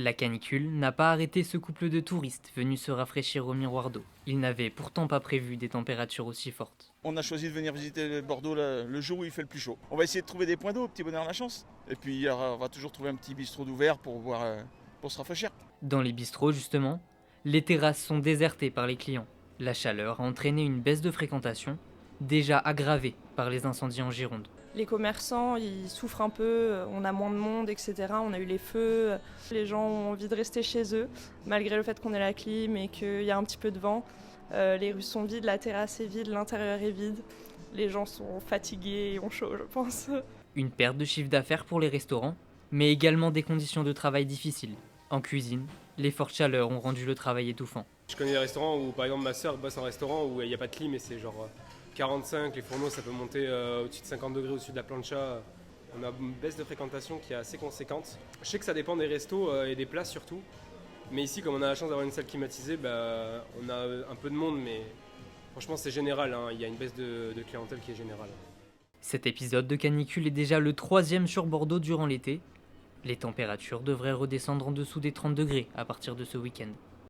La canicule n'a pas arrêté ce couple de touristes venus se rafraîchir au miroir d'eau. Ils n'avaient pourtant pas prévu des températures aussi fortes. On a choisi de venir visiter Bordeaux le jour où il fait le plus chaud. On va essayer de trouver des points d'eau, petit bonheur la chance. Et puis on va toujours trouver un petit bistrot d'ouvert pour se rafraîchir. Dans les bistrots, justement, les terrasses sont désertées par les clients. La chaleur a entraîné une baisse de fréquentation, déjà aggravée par les incendies en Gironde. Les commerçants, ils souffrent un peu, on a moins de monde, etc. On a eu les feux, les gens ont envie de rester chez eux, malgré le fait qu'on ait la clim et qu'il y a un petit peu de vent. Les rues sont vides, la terrasse est vide, l'intérieur est vide. Les gens sont fatigués et ont chaud, je pense. Une perte de chiffre d'affaires pour les restaurants, mais également des conditions de travail difficiles. En cuisine, les fortes chaleurs ont rendu le travail étouffant. Je connais des restaurants où, par exemple, ma sœur bosse en restaurant où il n'y a pas de clim et c'est genre 45, les fourneaux ça peut monter au-dessus de 50 degrés au-dessus de la plancha. On a une baisse de fréquentation qui est assez conséquente. Je sais que ça dépend des restos et des places surtout. Mais ici, comme on a la chance d'avoir une salle climatisée, on a un peu de monde, mais franchement c'est général, hein. Il y a une baisse de clientèle qui est générale. Cet épisode de canicule est déjà le 3e sur Bordeaux durant l'été. Les températures devraient redescendre en dessous des 30 degrés à partir de ce week-end.